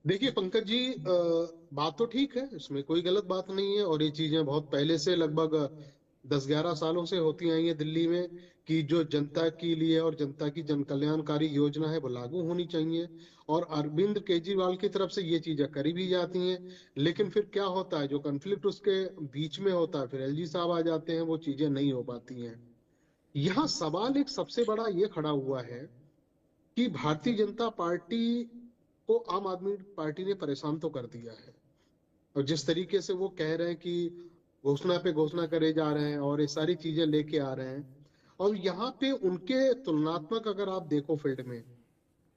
देखिए पंकज जी, बात तो ठीक है, इसमें कोई गलत बात नहीं है। और ये चीजें बहुत पहले से, लगभग 10-11 सालों से होती आई हैं दिल्ली में, कि जो जनता के लिए और जनता की जन कल्याणकारी योजना है वो लागू होनी चाहिए। और अरविंद केजरीवाल की तरफ से ये चीजें करी भी जाती हैं। लेकिन फिर क्या होता है, जो कन्फ्लिक्ट उसके बीच में होता है, फिर एलजी साहब आ जाते हैं, वो चीजें नहीं हो पाती हैं। यहाँ सवाल एक सबसे बड़ा ये खड़ा हुआ है कि भारतीय जनता पार्टी को आम आदमी पार्टी ने परेशान तो कर दिया है। और जिस तरीके से वो कह रहे हैं कि घोषणा पे घोषणा करे जा रहे हैं और ये सारी चीजें लेके आ रहे हैं, और यहाँ पे उनके तुलनात्मक अगर आप देखो फील्ड में,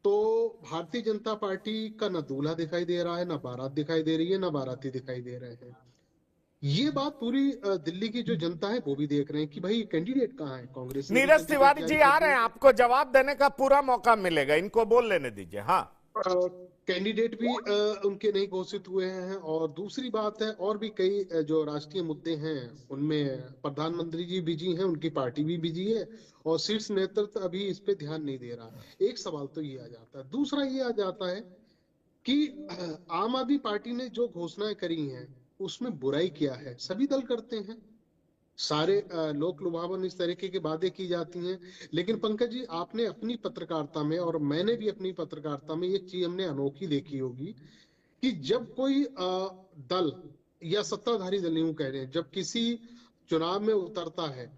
तो भारतीय जनता पार्टी का ना दूल्हा दिखाई दे रहा है, ना बारात दिखाई दे रही है, ना बाराती दिखाई दे रहे हैं। ये बात पूरी दिल्ली की जो जनता है वो भी देख रहे हैं कि भाई कैंडिडेट कहाँ है। कांग्रेस ने भी नीरज कैंडिडेट तिवारी जारी जी कर आ रहे दिया। हैं, आपको जवाब देने का पूरा मौका मिलेगा, इनको बोल लेने दीजिए। हाँ। कैंडिडेट भी उनके नहीं घोषित हुए हैं। और दूसरी बात है, और भी कई जो राष्ट्रीय मुद्दे हैं उनमें प्रधानमंत्री जी बिजी हैं, उनकी पार्टी भी बिजी है, और शीर्ष नेतृत्व अभी इस पे ध्यान नहीं दे रहा। एक सवाल तो ये आ जाता है। दूसरा ये आ जाता है कि आम आदमी पार्टी ने जो घोषणाएं करी हैं उसमें बुराई क्या है। सभी दल करते हैं, सारे लोक लुभावन इस तरीके की बातें की जाती हैं। लेकिन पंकज जी, आपने अपनी पत्रकारिता में और मैंने भी अपनी पत्रकारिता में एक चीज हमने अनोखी देखी होगी कि जब कोई दल या सत्ताधारी दल, यूं कह रहे हैं, जब किसी चुनाव में उतरता है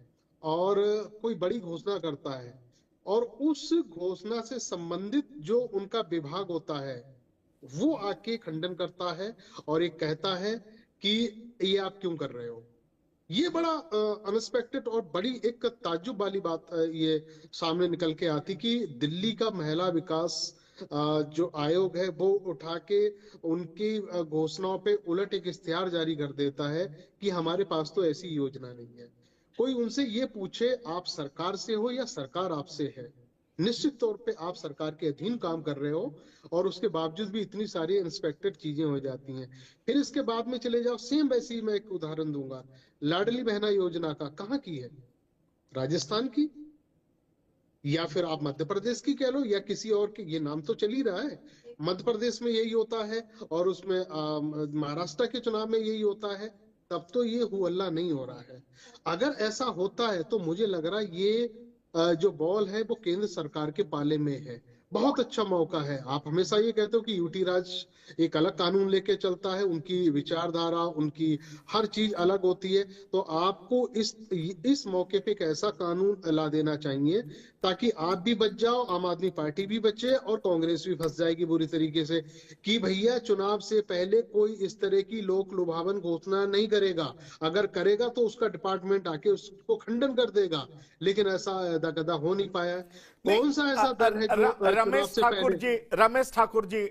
और कोई बड़ी घोषणा करता है, और उस घोषणा से संबंधित जो उनका विभाग होता है वो आके खंडन करता है और ये कहता है कि ये आप क्यों कर रहे हो। ये बड़ा अनएक्सपेक्टेड और बड़ी एक ताज्जुब वाली बात ये सामने निकल के आती कि दिल्ली का महिला विकास जो आयोग है वो उठा के उनकी घोषणाओं पे उलट एक इश्तिहार जारी कर देता है कि हमारे पास तो ऐसी योजना नहीं है। कोई उनसे ये पूछे, आप सरकार से हो या सरकार आपसे है। निश्चित तौर पे आप सरकार के अधीन काम कर रहे हो, और उसके बावजूद भी इतनी सारी अनएक्सपेक्टेड चीजें हो जाती हैं। फिर इसके बाद में चले जाओ, सेम वैसी मैं एक उदाहरण दूंगा। लाडली बहना योजना का कहाँ की है? राजस्थान की, या फिर आप मध्य प्रदेश की कह लो, या किसी और के, ये नाम तो चल ही रहा है। मध्य प्रदेश में यही होता है, और उसमें महाराष्ट्र के चुनाव में यही होता है। तब तो ये हुआ नहीं हो रहा है। अगर ऐसा होता है तो मुझे लग रहा है ये जो बॉल है वो केंद्र सरकार के पाले में है। बहुत अच्छा मौका है। आप हमेशा ये कहते हो कि यूटी राज एक अलग कानून लेके चलता है, उनकी विचारधारा, उनकी हर चीज अलग होती है। तो आपको इस मौके पे एक ऐसा कानून ला देना चाहिए ताकि आप भी बच जाओ, आम आदमी पार्टी भी बचे, और कांग्रेस भी फंस जाएगी बुरी तरीके से, कि भैया चुनाव से पहले कोई इस तरह की लोक लुभावन घोषणा नहीं करेगा। अगर करेगा तो उसका डिपार्टमेंट आके उसको खंडन कर देगा। लेकिन ऐसा दगदा हो नहीं पाया है। नहीं, कौन सा ऐसा दल है जो चुनाव रमेश से ठाकुर पहले जी, रमेश ठाकुर जी